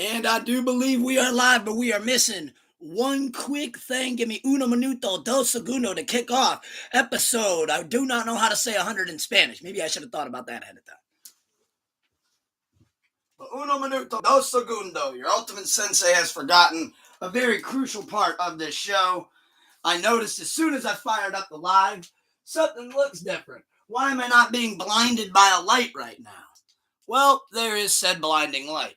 And I do believe we are live, but we are missing one quick thing. Give me uno minuto, dos segundo to kick off episode. I do not know how to say 100 in Spanish. Maybe I should have thought about that ahead of time. But uno minuto, dos segundo. Your ultimate sensei has forgotten a very crucial part of this show. I noticed as soon as I fired up the live, something looks different. Why am I not being blinded by a light right now? Well, there is said blinding light.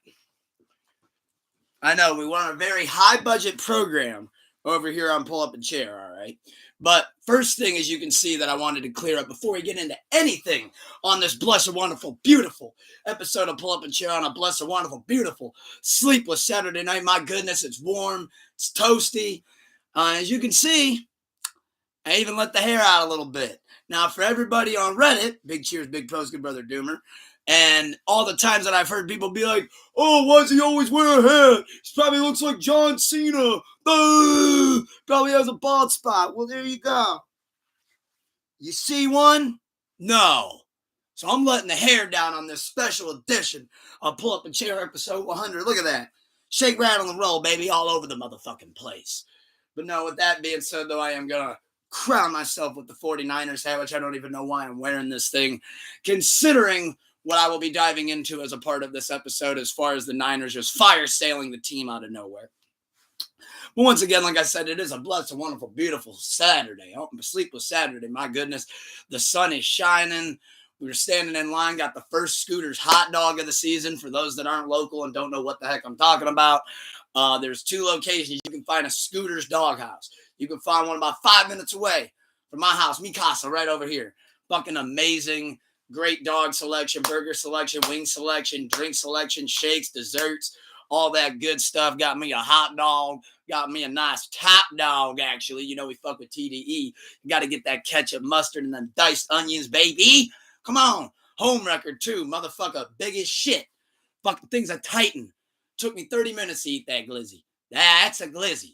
I know, we want a very high-budget program over here on Pull Up a Chair, all right? But first thing, as you can see, that I wanted to clear up before we get into anything on this blessed, wonderful, beautiful episode of Pull Up a Chair on a blessed, wonderful, beautiful, sleepless Saturday night. My goodness, it's warm, it's toasty. As you can see, I even let the hair out a little bit. Now, for everybody on Reddit, big cheers, big pros, good brother Doomer, and all the times that I've heard people be like, oh, why does he always wear a hat? He probably looks like John Cena. Probably has a bald spot. Well, there you go. You see one? No. So I'm letting the hair down on this special edition of Pull Up a Chair episode 100. Look at that. Shake, rattle, and roll, baby, all over the motherfucking place. But no, with that being said, though, I am going to crown myself with the 49ers hat, which I don't even know why I'm wearing this thing, considering what I will be diving into as a part of this episode as far as the Niners just fire sailing the team out of nowhere. But once again, like I said, it is a blessed, wonderful, beautiful Saturday. Oh, sleepless Saturday. My goodness, the sun is shining. We were standing in line, got the first Scooter's hot dog of the season. For those that aren't local and don't know what the heck I'm talking about, there's two locations. You can find a Scooter's Doghouse. You can find one about 5 minutes away from my house, Mi Casa, right over here. Fucking amazing. Great dog selection, burger selection, wing selection, drink selection, shakes, desserts, all that good stuff. Got me a hot dog. Got me a nice top dog, actually. You know we fuck with TDE. You got to get that ketchup, mustard, and then diced onions, baby. Come on. Home record, too. Motherfucker, big as shit. Fucking thing's a titan. Took me 30 minutes to eat that glizzy. That's a glizzy.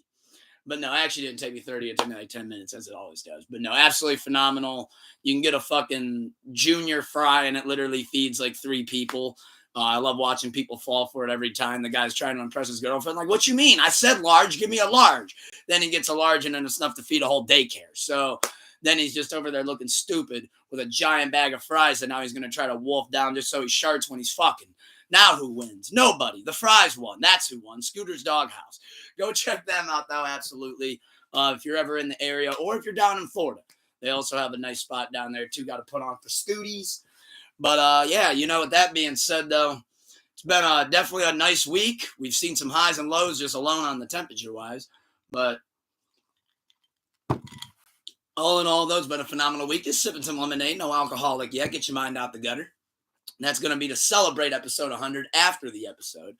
But no, it actually didn't take me 30. It took me like 10 minutes, as it always does. But no, absolutely phenomenal. You can get a fucking junior fry, and it literally feeds like 3 people. I love watching people fall for it every time. The guy's trying to impress his girlfriend. Like, what you mean? I said large. Give me a large. Then he gets a large, and then it's enough to feed a whole daycare. So then he's just over there looking stupid with a giant bag of fries, and now he's going to try to wolf down just so he sharts when he's fucking. Now who wins? Nobody. The fries won. That's who won. Scooter's Doghouse. Go check them out, though, absolutely. If you're ever in the area or if you're down in Florida. They also have a nice spot down there, too. Got to put on for Scooties. But, yeah, you know, with that being said, though, it's been definitely a nice week. We've seen some highs and lows just alone on the temperature-wise. But all in all, though, it's been a phenomenal week. Just sipping some lemonade. No alcoholic yet. Get your mind out the gutter. And that's going to be to celebrate episode 100 after the episode.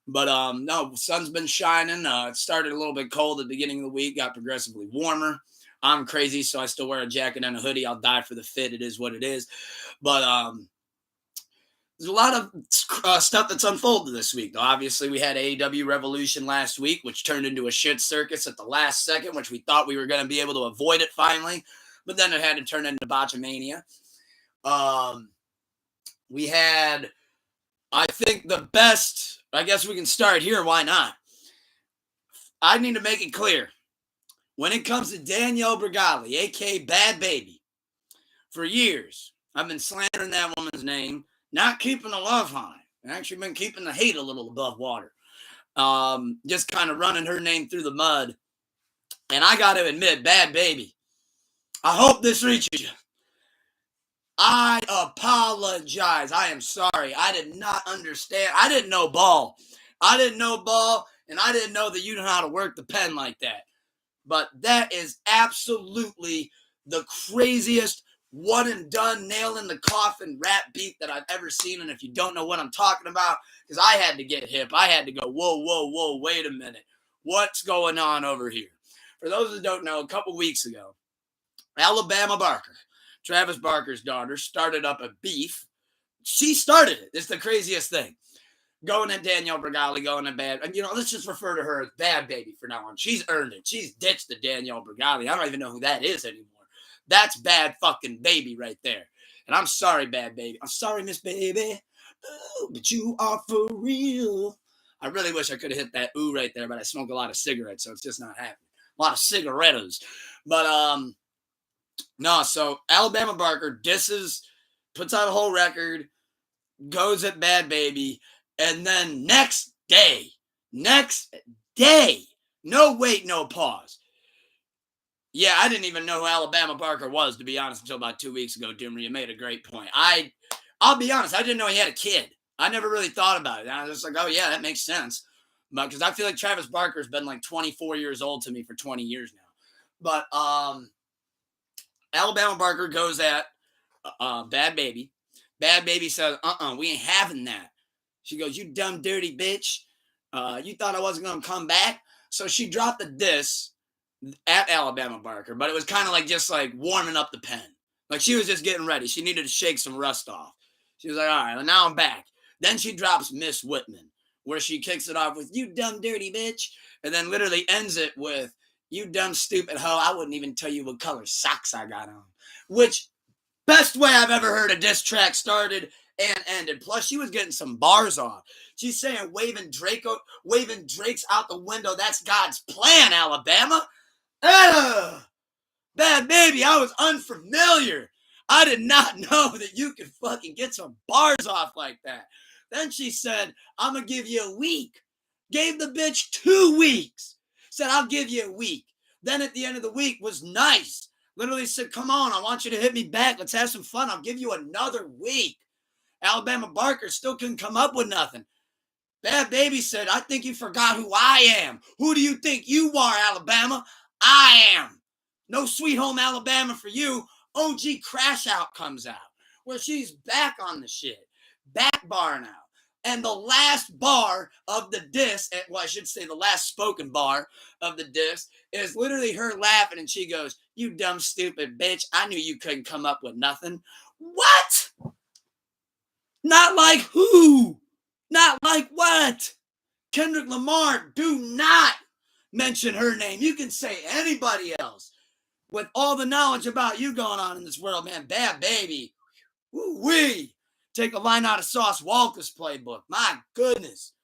But, no, sun's been shining. It started a little bit cold at the beginning of the week, got progressively warmer. I'm crazy, so I still wear a jacket and a hoodie. I'll die for the fit. It is what it is. But there's a lot of stuff that's unfolded this week, though. Obviously, we had AEW Revolution last week, which turned into a shit circus at the last second, which we thought we were going to be able to avoid it finally. But then it had to turn into Botchamania. We had, I think, the best. I guess we can start here. Why not? I need to make it clear. When it comes to Danielle Bergali, a.k.a. Bhad Bhabie, for years, I've been slandering that woman's name, not keeping the love high. I've actually been keeping the hate a little above water. Just kind of running her name through the mud. And I got to admit, Bhad Bhabie, I hope this reaches you. I apologize. I am sorry. I did not understand. I didn't know ball. And I didn't know that you know how to work the pen like that. But that is absolutely the craziest one-and-done, nail-in-the-coffin rap beat that I've ever seen. And if you don't know what I'm talking about, because I had to get hip. I had to go, whoa, wait a minute. What's going on over here? For those that don't know, a couple weeks ago, Alabama Barker, Travis Barker's daughter, started up a beef. She started it. It's the craziest thing. Going at Danielle Bergali, going at Bad. And, let's just refer to her as Bhad Bhabie for now on. She's earned it. She's ditched the Danielle Bergali. I don't even know who that is anymore. That's Bhad fucking Bhabie right there. And I'm sorry, Bhad Bhabie. I'm sorry, Miss Baby. Oh, but you are for real. I really wish I could have hit that ooh right there, but I smoke a lot of cigarettes, so it's just not happening. A lot of cigarettos. But no, so Alabama Barker disses, puts out a whole record, goes at Bhad Bhabie, and then next day, no wait, no pause. Yeah, I didn't even know who Alabama Barker was, to be honest, until about 2 weeks ago, Dimmer. You made a great point. I'll be honest, I didn't know he had a kid. I never really thought about it. I was just like, oh, yeah, that makes sense. Because I feel like Travis Barker's been like 24 years old to me for 20 years now. But Alabama Barker goes at Bhad Bhabie. Bhad Bhabie says, we ain't having that. She goes, you dumb, dirty bitch. You thought I wasn't going to come back? So she dropped the diss at Alabama Barker, but it was kind of like just like warming up the pen. Like she was just getting ready. She needed to shake some rust off. She was like, all right, well, now I'm back. Then she drops Miss Whitman, where she kicks it off with, you dumb, dirty bitch. And then literally ends it with, you dumb, stupid hoe. I wouldn't even tell you what color socks I got on. Which, best way I've ever heard a diss track started and ended. Plus, she was getting some bars off. She's saying waving Drake's out the window. That's God's plan, Alabama. Bhad Bhabie, I was unfamiliar. I did not know that you could fucking get some bars off like that. Then she said, I'm going to give you a week. Gave the bitch 2 weeks. Said, I'll give you a week. Then at the end of the week was nice. Literally said, come on, I want you to hit me back. Let's have some fun. I'll give you another week. Alabama Barker still couldn't come up with nothing. Bhad Bhabie said, I think you forgot who I am. Who do you think you are, Alabama? I am. No Sweet Home Alabama for you. OG Crash Out comes out, where she's back on the shit. Back bar now. And the last bar of the diss, well, I should say the last spoken bar of the diss, is literally her laughing, and she goes, you dumb, stupid bitch. I knew you couldn't come up with nothing. What? Not like who? Not like what? Kendrick Lamar, do not mention her name. You can say anybody else. With all the knowledge about you going on in this world, man, Bhad Bhabie, woo-wee. Take a line out of Sauce Walker's playbook. My goodness.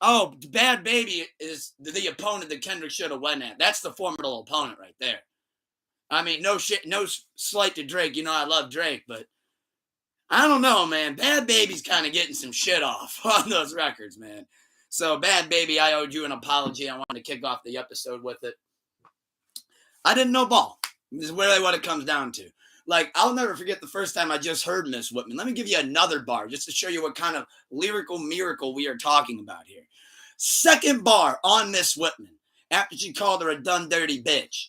Oh, Bhad Bhabie is the opponent that Kendrick should have went at. That's the formidable opponent right there. I mean, no shit, no slight to Drake. You know I love Drake, but I don't know, man. Bhad Bhabie's kind of getting some shit off on those records, man. So, Bhad Bhabie, I owed you an apology. I wanted to kick off the episode with it. I didn't know ball. This is really what it comes down to. Like, I'll never forget the first time I just heard Miss Whitman. Let me give you another bar just to show you what kind of lyrical miracle we are talking about here. Second bar on Miss Whitman, after she called her a dumb, dirty bitch,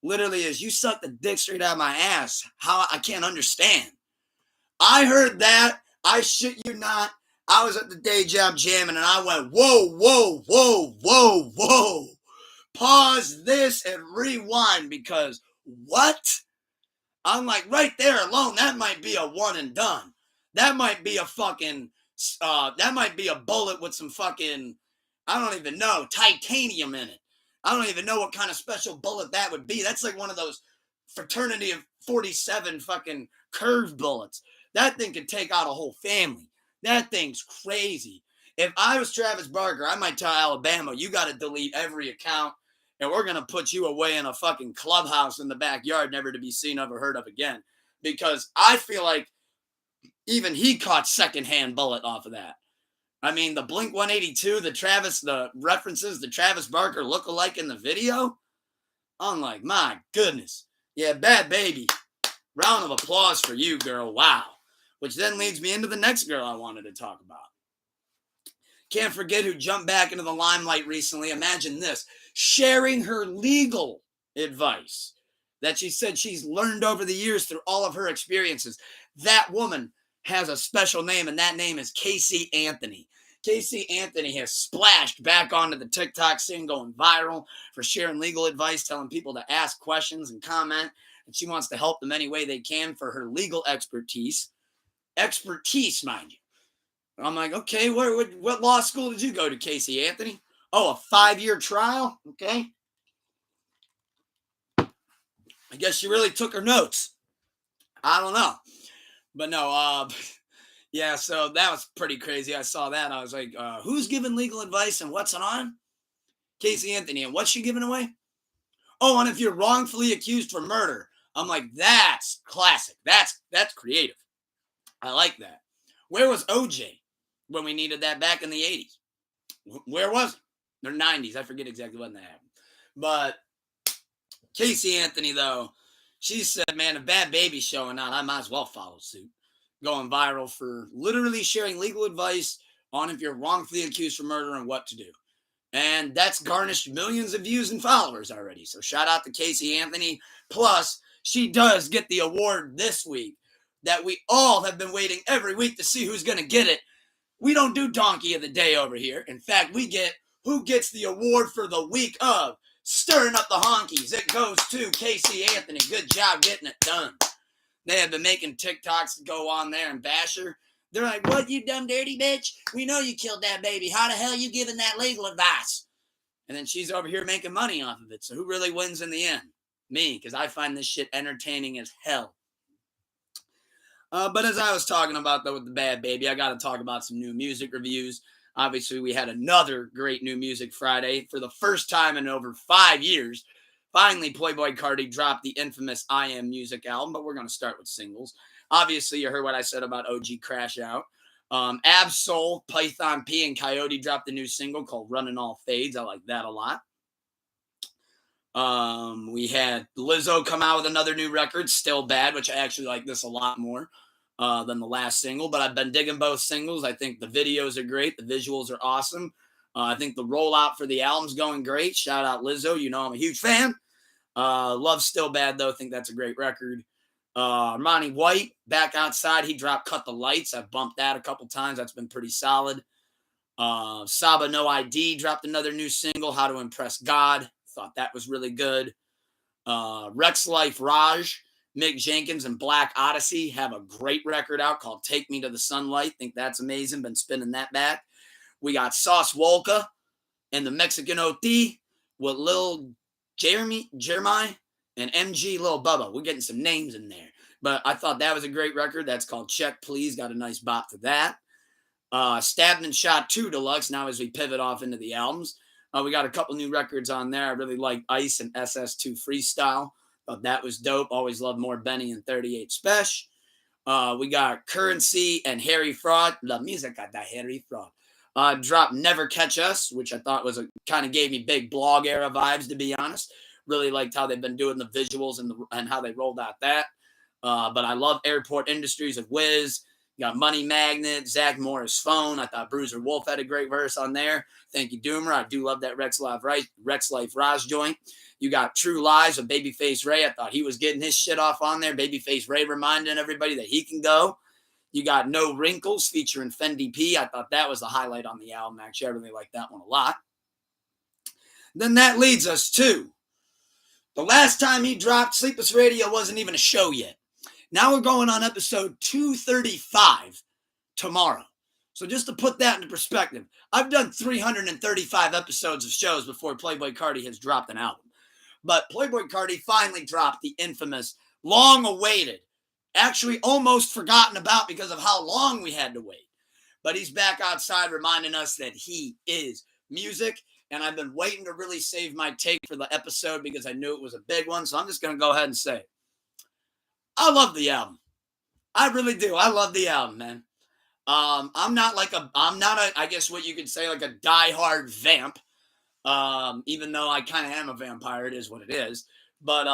literally is, you suck the dick straight out of my ass. How I can't understand. I heard that. I shit you not. I was at the day job jamming, and I went, whoa, whoa, whoa, whoa, whoa. Pause this and rewind, because what? I'm like, right there alone, that might be a one and done. That might be a fucking, that might be a bullet with some fucking, I don't even know, titanium in it. I don't even know what kind of special bullet that would be. That's like one of those fraternity of 47 fucking curved bullets. That thing could take out a whole family. That thing's crazy. If I was Travis Barker, I might tell Alabama, you got to delete every account, and we're going to put you away in a fucking clubhouse in the backyard, never to be seen of or heard of again. Because I feel like even he caught secondhand bullet off of that. I mean, the Blink 182, the references, the Travis Barker lookalike in the video. I'm like, my goodness. Yeah, Bhad Bhabie. Round of applause for you, girl. Wow. Which then leads me into the next girl I wanted to talk about. Can't forget who jumped back into the limelight recently. Imagine this. Sharing her legal advice that she said she's learned over the years through all of her experiences. That woman has a special name, and that name is Casey Anthony. Casey Anthony has splashed back onto the TikTok scene, going viral for sharing legal advice, telling people to ask questions and comment. And she wants to help them any way they can for her legal expertise. Expertise, mind you. I'm like, okay, what law school did you go to, Casey Anthony? Oh, a 5-year trial? Okay. I guess she really took her notes. I don't know. But no, Yeah, so that was pretty crazy. I saw that. I was like, who's giving legal advice and what's on? Casey Anthony. And what's she giving away? Oh, and if you're wrongfully accused for murder. I'm like, that's classic. That's creative. I like that. Where was OJ when we needed that back in the 80s? Where was it? They're 90s. I forget exactly when that happened. But Casey Anthony, though, she said, man, if Bhad Bhabie's showing out, I might as well follow suit. Going viral for literally sharing legal advice on if you're wrongfully accused for murder and what to do. And that's garnished millions of views and followers already. So shout out to Casey Anthony. Plus, she does get the award this week that we all have been waiting every week to see who's going to get it. We don't do Donkey of the Day over here. In fact, we get who gets the award for the week of stirring up the honkies. It goes to Casey Anthony. Good job getting it done. They have been making TikToks go on there and bash her. They're like, what, you dumb dirty bitch? We know you killed that baby. How the hell you giving that legal advice? And then she's over here making money off of it. So who really wins in the end? Me, because I find this shit entertaining as hell. But as I was talking about, though, with the Bhad Bhabie, I got to talk about some new music reviews. Obviously, we had another great New Music Friday for the first time in over 5 years. Finally, Playboi Carti dropped the infamous I Am Music album, but we're going to start with singles. Obviously, you heard what I said about OG Crash Out. Absol, Python P, and Coyote dropped a new single called Running All Fades. I like that a lot. We had Lizzo come out with another new record, Still Bad, which I actually like this a lot more than the last single. But I've been digging both singles. I think the videos are great. The visuals are awesome. I think the rollout for the album's going great. Shout out Lizzo. You know I'm a huge fan. Love Still Bad, though. I think that's a great record. Armani White, Back Outside. He dropped Cut the Lights. I've bumped that a couple times. That's been pretty solid. Saba No ID dropped another new single, How to Impress God. Thought that was really good. Rex Life Raj, Mick Jenkins, and Black Odyssey have a great record out called Take Me to the Sunlight. Think that's amazing. Been spinning that back. We got Sauce Walka and the Mexican OT with Lil Jeremy, and MG Lil Bubba. We're getting some names in there. But I thought that was a great record. That's called Check Please. Got a nice bop for that. Stabbed and Shot 2 Deluxe. Now as we pivot off into the albums. We got a couple new records on there. I really like Ice and SS2 Freestyle. Thought that was dope. Always loved more Benny and 38 Special. We got Currency and Harry Fraud. La Musica da Harry Fraud. Dropped Never Catch Us, which I thought was kind of gave me big blog era vibes, to be honest. Really liked how they've been doing the visuals and how they rolled out that. But I love Airport Industries with Wiz. You got Money Magnet, Zach Morris Phone. I thought Bruiser Wolf had a great verse on there. Thank you, Doomer. I do love that Rex Life Raj joint. You got True Lies with Babyface Ray. I thought he was getting his shit off on there. Babyface Ray reminding everybody that he can go. You got No Wrinkles featuring Fendi P. I thought that was the highlight on the album. Actually, I really like that one a lot. Then that leads us to the last time he dropped Sleepless Radio wasn't even a show yet. Now we're going on episode 235 tomorrow. So just to put that into perspective, I've done 335 episodes of shows before Playboi Carti has dropped an album. But Playboi Carti finally dropped the infamous, long-awaited, actually almost forgotten about because of how long we had to wait. But he's back outside reminding us that he is music. And I've been waiting to really save my take for the episode because I knew it was a big one. So I'm just going to go ahead and say it. I love the album. I really do. I love the album, man. I'm not I guess what you could say, like a diehard vamp. Even though I kind of am a vampire, it is what it is. But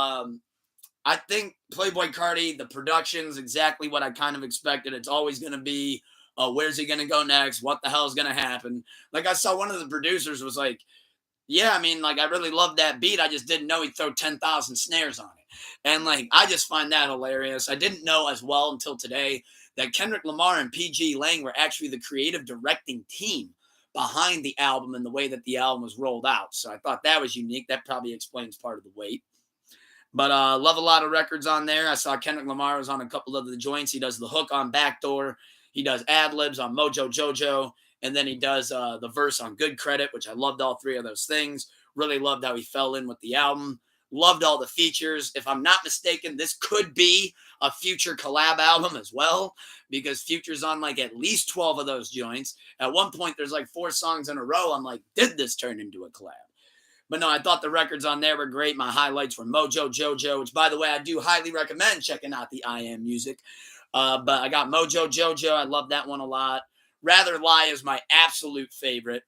I think Playboi Carti, the production's exactly what I kind of expected. It's always going to be, where's he going to go next? What the hell is going to happen? Like I saw one of the producers was like, yeah, I mean, like I really love that beat. I just didn't know he'd throw 10,000 snares on it. And like, I just find that hilarious. I didn't know as well until today that Kendrick Lamar and PG Lang were actually the creative directing team behind the album and the way that the album was rolled out. So I thought that was unique. That probably explains part of the weight. But love a lot of records on there. I saw Kendrick Lamar was on a couple of the joints. He does the hook on Backdoor. He does ad-libs on Mojo Jojo. And then he does the verse on Good Credit, which I loved all three of those things. Really loved how he fell in with the album. Loved all the features. If I'm not mistaken, this could be a Future collab album as well, because Future's on like at least 12 of those joints. At one point, there's like 4 songs in a row. I'm like, did this turn into a collab? But no, I thought the records on there were great. My highlights were Mojo Jojo, which, by the way, I do highly recommend checking out the I Am music. But I got Mojo Jojo. I love that one a lot. Rather Lie is my absolute favorite.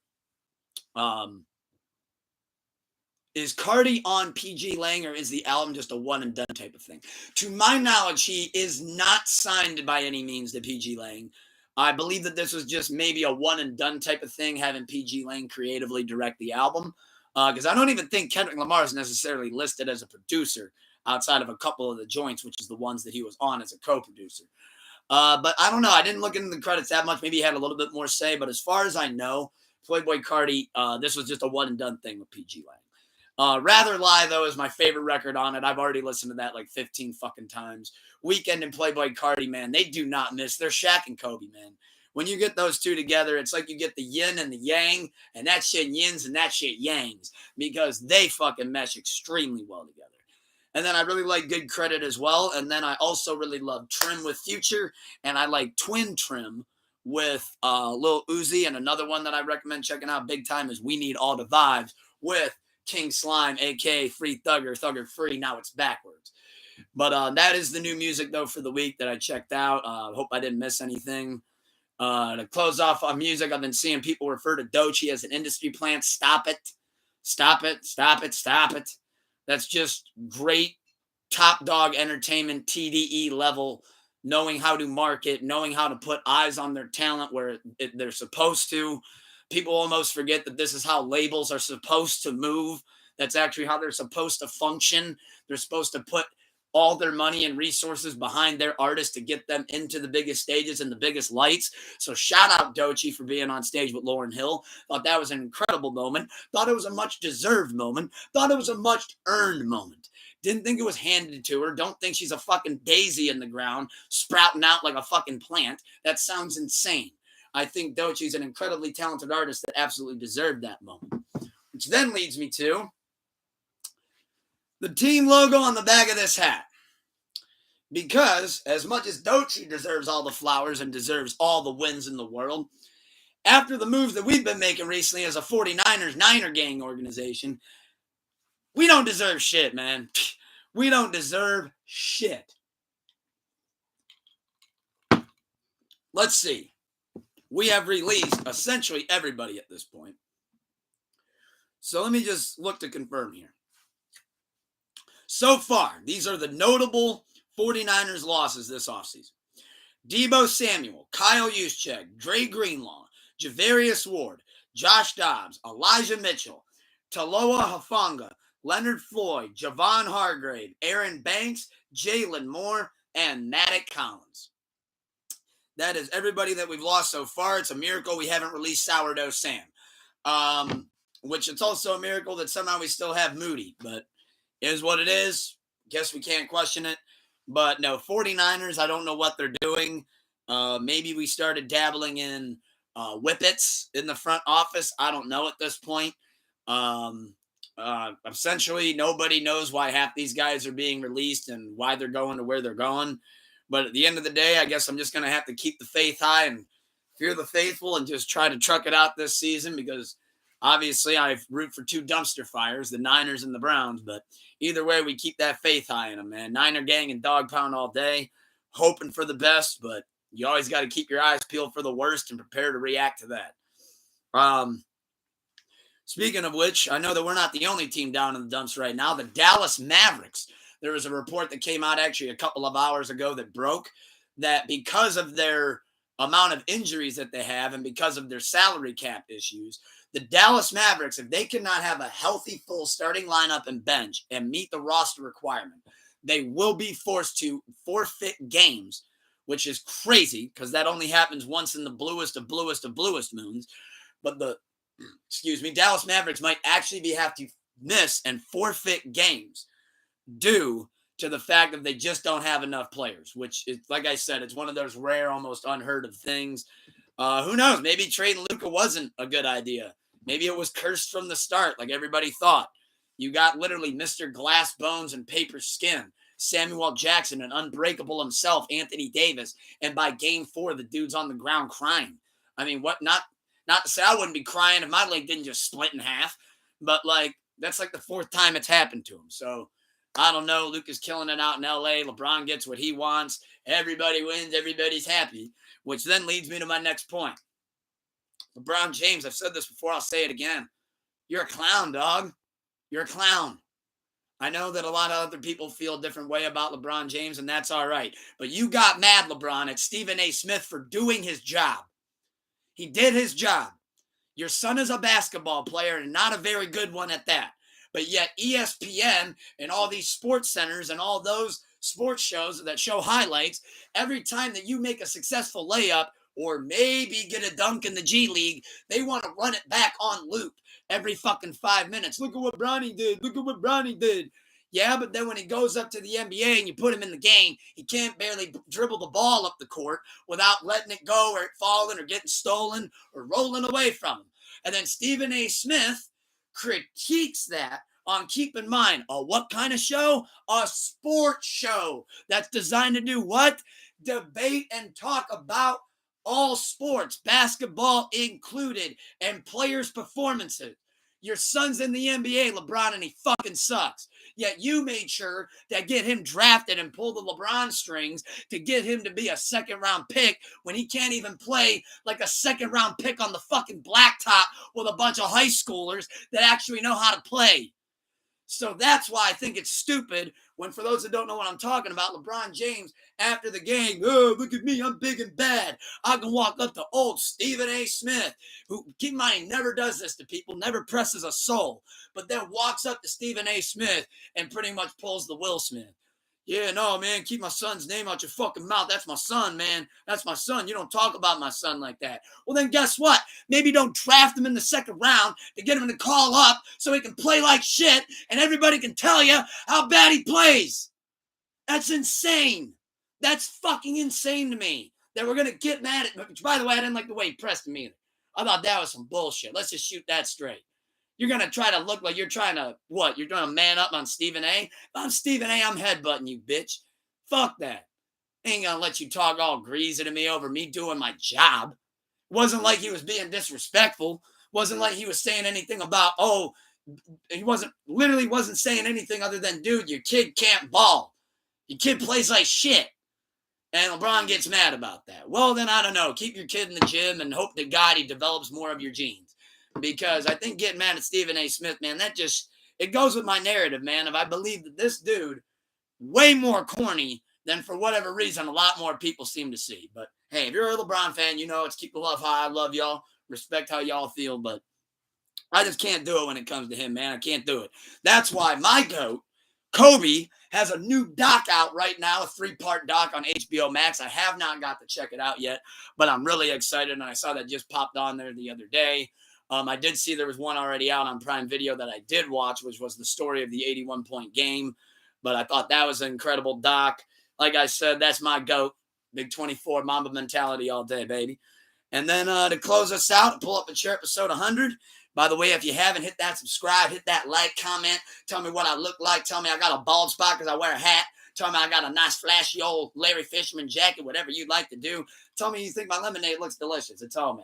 Is Cardi on PG Lang, or is the album just a one and done type of thing? To my knowledge, he is not signed by any means to PG Lang. I believe that this was just maybe a one and done type of thing, having PG Lang creatively direct the album. Because I don't even think Kendrick Lamar is necessarily listed as a producer outside of a couple of the joints, which is the ones that he was on as a co-producer. But I don't know. I didn't look into the credits that much. Maybe he had a little bit more say. But as far as I know, Playboi Carti, this was just a one and done thing with PG Lang. Rather Lie, though, is my favorite record on it. I've already listened to that like 15 fucking times. Weeknd and Playboi Carti, man, they do not miss. They're Shaq and Kobe, man. When you get those two together, it's like you get the yin and the yang, and that shit yins and that shit yangs, because they fucking mesh extremely well together. And then I really like Good Credit as well. And then I also really love Trim with Future, and I like Twin Trim with Lil Uzi. And another one that I recommend checking out big time is We Need All the Vibes with King Slime, a.k.a. Free Thugger, Thugger Free. Now it's backwards. But that is the new music, though, for the week that I checked out. Hope I didn't miss anything. To close off on music, I've been seeing people refer to Doechii as an industry plant. Stop it. Stop it. Stop it. Stop it. That's just great top dog entertainment, TDE level, knowing how to market, knowing how to put eyes on their talent where they're supposed to. People almost forget that this is how labels are supposed to move. That's actually how they're supposed to function. They're supposed to put all their money and resources behind their artists to get them into the biggest stages and the biggest lights. So shout out Doechii for being on stage with Lauryn Hill. Thought that was an incredible moment. Thought it was a much deserved moment. Thought it was a much earned moment. Didn't think it was handed to her. Don't think she's a fucking daisy in the ground sprouting out like a fucking plant. That sounds insane. I think Doechii's an incredibly talented artist that absolutely deserved that moment. Which then leads me to the team logo on the back of this hat. Because as much as Doechii deserves all the flowers and deserves all the wins in the world, after the moves that we've been making recently as a 49ers Niner gang organization, we don't deserve shit, man. We don't deserve shit. Let's see. We have released essentially everybody at this point. So let me just look to confirm here. So far, these are the notable 49ers losses this offseason. Deebo Samuel, Kyle Juszczyk, Dre Greenlaw, Javarius Ward, Josh Dobbs, Elijah Mitchell, Taloa Hufanga, Leonard Floyd, Javon Hargrave, Aaron Banks, Jalen Moore, and Natick Collins. That is everybody that we've lost so far. It's a miracle we haven't released Sourdough Sam. Which it's also a miracle that somehow we still have Moody. But it is what it is. Guess we can't question it. But no, 49ers, I don't know what they're doing. Maybe we started dabbling in whippets in the front office. I don't know at this point. Essentially, nobody knows why half these guys are being released and why they're going to where they're going. But at the end of the day, I guess I'm just going to have to keep the faith high and fear the faithful and just try to truck it out this season, because obviously I root for two dumpster fires, the Niners and the Browns. But either way, we keep that faith high in them, man. Niner gang and dog pound all day, hoping for the best, but you always got to keep your eyes peeled for the worst and prepare to react to that. Speaking of which, I know that we're not the only team down in the dumps right now. The Dallas Mavericks. There was a report that came out actually a couple of hours ago that broke that because of their amount of injuries that they have and because of their salary cap issues, the Dallas Mavericks, if they cannot have a healthy, full starting lineup and bench and meet the roster requirement, they will be forced to forfeit games, which is crazy because that only happens once in the bluest of bluest moons. But the Dallas Mavericks might actually have to miss and forfeit games due to the fact that they just don't have enough players, which is, like I said, it's one of those rare, almost unheard of things. Who knows? Maybe trading Luka wasn't a good idea. Maybe it was cursed from the start, like everybody thought. You got literally Mr. Glass Bones and Paper Skin, Samuel Jackson, and Unbreakable himself, Anthony Davis. And by game 4, the dude's on the ground crying. I mean, what? Not to say I wouldn't be crying if my leg didn't just split in half, but like that's like the 4th time it's happened to him. So I don't know. Luke is killing it out in LA. LeBron gets what he wants. Everybody wins. Everybody's happy, which then leads me to my next point. LeBron James, I've said this before. I'll say it again. You're a clown, dog. You're a clown. I know that a lot of other people feel a different way about LeBron James, and that's all right. But you got mad, LeBron, at Stephen A. Smith for doing his job. He did his job. Your son is a basketball player and not a very good one at that. But yet ESPN and all these sports centers and all those sports shows that show highlights, every time that you make a successful layup or maybe get a dunk in the G League, they want to run it back on loop every fucking 5 minutes. Look at what Bronny did. Look at what Bronny did. Yeah, but then when he goes up to the NBA and you put him in the game, he can't barely dribble the ball up the court without letting it go or it falling or getting stolen or rolling away from him. And then Stephen A. Smith critiques that on, keep in mind, what kind of show? A sports show that's designed to do what? Debate and talk about all sports, basketball included, and players' performances. Your son's in the NBA, LeBron, and he fucking sucks. Yet you made sure to get him drafted and pull the LeBron strings to get him to be a second-round pick when he can't even play like a second-round pick on the fucking blacktop with a bunch of high schoolers that actually know how to play. So that's why I think it's stupid when, for those that don't know what I'm talking about, LeBron James, after the game, oh, look at me, I'm big and bad. I can walk up to old Stephen A. Smith, who, keep in mind, he never does this to people, never presses a soul, but then walks up to Stephen A. Smith and pretty much pulls the Will Smith. Yeah, no, man, keep my son's name out your fucking mouth. That's my son, man. That's my son. You don't talk about my son like that. Well, then guess what? Maybe don't draft him in the 2nd round to get him to call up so he can play like shit and everybody can tell you how bad he plays. That's insane. That's fucking insane to me that we're going to get mad at him. Which, by the way, I didn't like the way he pressed him either. I thought that was some bullshit. Let's just shoot that straight. You're going to try to look like you're trying to, what? You're going to man up on Stephen A? If I'm Stephen A, I'm headbutting you, bitch. Fuck that. Ain't going to let you talk all greasy to me over me doing my job. Wasn't like he was being disrespectful. Wasn't like he was saying anything about, he wasn't saying anything other than, dude, your kid can't ball. Your kid plays like shit. And LeBron gets mad about that. Well, then, I don't know. Keep your kid in the gym and hope to God he develops more of your genes. Because I think getting mad at Stephen A. Smith, man, it goes with my narrative, man. If I believe that this dude, way more corny than for whatever reason a lot more people seem to see. But hey, if you're a LeBron fan, you know it's keep the love high. I love y'all. Respect how y'all feel. But I just can't do it when it comes to him, man. I can't do it. That's why my GOAT, Kobe, has a new doc out right now, a 3-part doc on HBO Max. I have not got to check it out yet, but I'm really excited, and I saw that just popped on there the other day. I did see there was one already out on Prime Video that I did watch, which was the story of the 81-point game. But I thought that was an incredible doc. Like I said, that's my GOAT. Big 24 Mamba mentality all day, baby. And then to close us out, pull up a chair episode 100. By the way, if you haven't, hit that subscribe, hit that like, comment. Tell me what I look like. Tell me I got a bald spot because I wear a hat. Tell me I got a nice flashy old Larry Fisherman jacket, whatever you'd like to do. Tell me you think my lemonade looks delicious. It's all me.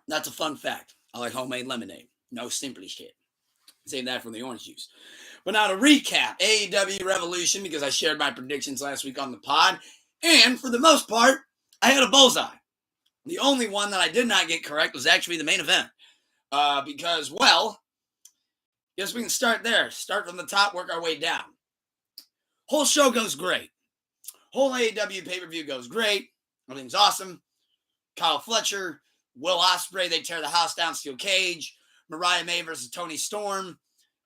That's a fun fact. I like homemade lemonade. No simply shit. Save that from the orange juice. But now to recap, AEW Revolution, because I shared my predictions last week on the pod. And for the most part, I had a bullseye. The only one that I did not get correct was actually the main event. Because, well, guess we can start there. Start from the top, work our way down. Whole show goes great. Whole AEW pay-per-view goes great. Everything's awesome. Kyle Fletcher, Will Ospreay, they tear the house down, steel cage. Mariah May versus Toni Storm.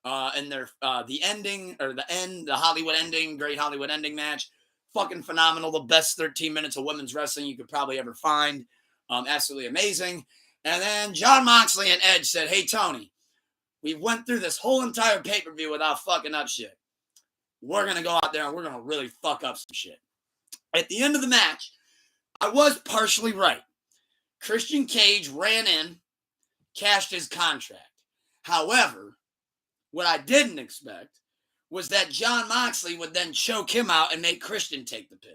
And their the Hollywood ending, great Hollywood ending match. Fucking phenomenal. The best 13 minutes of women's wrestling you could probably ever find. Absolutely amazing. And then Jon Moxley and Edge said, hey, Tony, we went through this whole entire pay-per-view without fucking up shit. We're going to go out there and we're going to really fuck up some shit. At the end of the match, I was partially right. Christian Cage ran in, cashed his contract. However, what I didn't expect was that Jon Moxley would then choke him out and make Christian take the pin.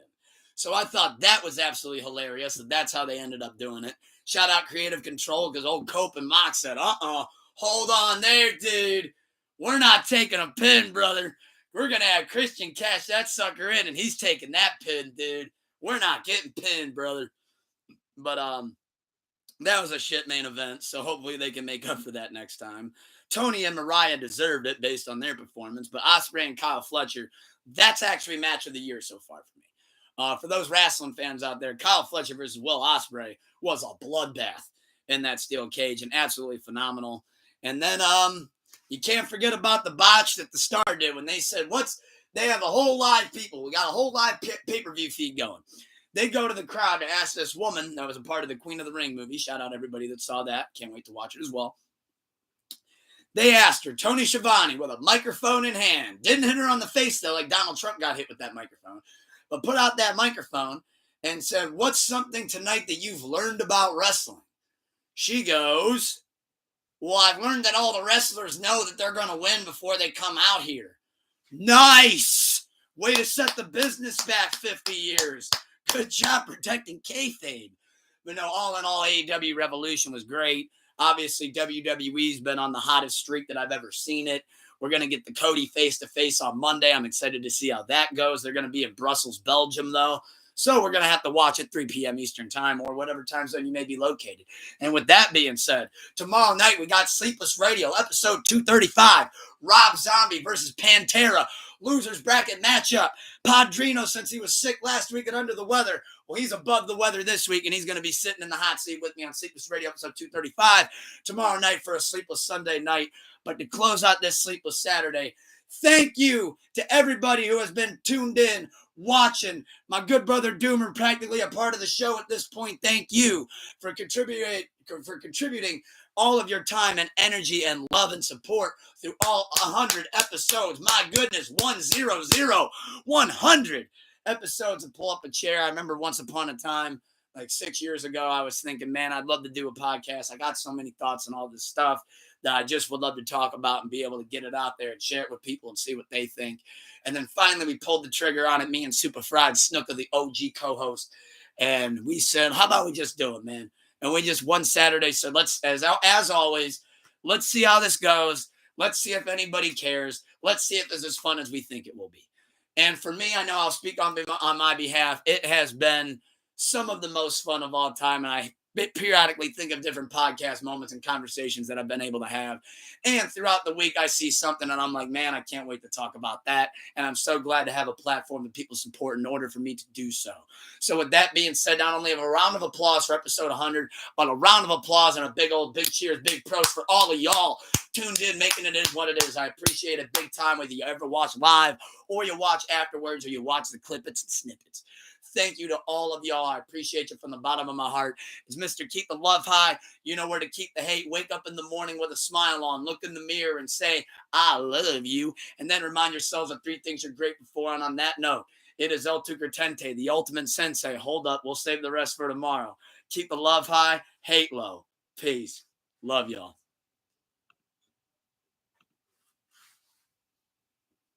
So I thought that was absolutely hilarious. That's how they ended up doing it. Shout out Creative Control, because old Cope and Mox said, hold on there, dude. We're not taking a pin, brother. We're going to have Christian cash that sucker in, and he's taking that pin, dude. We're not getting pinned, brother. But that was a shit main event, so hopefully they can make up for that next time. Tony and Mariah deserved it based on their performance, but Ospreay and Kyle Fletcher, that's actually match of the year so far for me. For those wrestling fans out there, Kyle Fletcher versus Will Ospreay was a bloodbath in that steel cage and absolutely phenomenal. And then you can't forget about the botch that the Star did when they said, they have a whole live people. We got a whole live pay-per-view feed going. They go to the crowd to ask this woman that was a part of the Queen of the Ring movie. Shout out everybody that saw that. Can't wait to watch it as well. They asked her, Tony Schiavone, with a microphone in hand. Didn't hit her on the face, though, like Donald Trump got hit with that microphone. But put out that microphone and said, what's something tonight that you've learned about wrestling? She goes, well, I've learned that all the wrestlers know that they're going to win before they come out here. Nice! Way to set the business back 50 years. Good job protecting kayfabe. But no, all in all, AEW Revolution was great. Obviously, WWE's been on the hottest streak that I've ever seen it. We're going to get the Cody face-to-face on Monday. I'm excited to see how that goes. They're going to be in Brussels, Belgium, though. So we're going to have to watch at 3 p.m. Eastern time or whatever time zone you may be located. And with that being said, tomorrow night we got Sleepless Radio, episode 235, Rob Zombie versus Pantera. Losers bracket matchup. Padrino, since he was sick last week and under the weather, well, he's above the weather this week, and he's going to be sitting in the hot seat with me on Sleepless Radio, episode 235, tomorrow night for a Sleepless Sunday night. But to close out this Sleepless Saturday, thank you to everybody who has been tuned in, watching. My good brother Doomer, practically a part of the show at this point. Thank you for contributing all of your time and energy and love and support through all 100 episodes. My goodness, 100 episodes of Pull Up a Chair. I remember once upon a time, like 6 years ago, I was thinking, man, I'd love to do a podcast. I got so many thoughts and all this stuff that I just would love to talk about and be able to get it out there and share it with people and see what they think. And then finally we pulled the trigger on it, me and Super Fried Snooker, the OG co-host. And we said, how about we just do it, man? And we just one Saturday said, let's, as always, let's see how this goes. Let's see if anybody cares. Let's see if it's as fun as we think it will be. And for me, I know I'll speak on my behalf. It has been some of the most fun of all time. And I periodically think of different podcast moments and conversations that I've been able to have. And throughout the week, I see something and I'm like, man, I can't wait to talk about that. And I'm so glad to have a platform that people support in order for me to do so. So with that being said, not only have a round of applause for episode 100, but a round of applause and a big cheers, big pros for all of y'all tuned in, making it is what it is. I appreciate it big time, whether you ever watch live or you watch afterwards or you watch the clippets and snippets. Thank you to all of y'all. I appreciate you from the bottom of my heart. It's Mr. Keep the Love High. You know where to keep the hate. Wake up in the morning with a smile on. Look in the mirror and say, I love you. And then remind yourselves of 3 things you're grateful for. And on that note, it is El Tucurtente, the ultimate sensei. Hold up. We'll save the rest for tomorrow. Keep the love high. Hate low. Peace. Love y'all.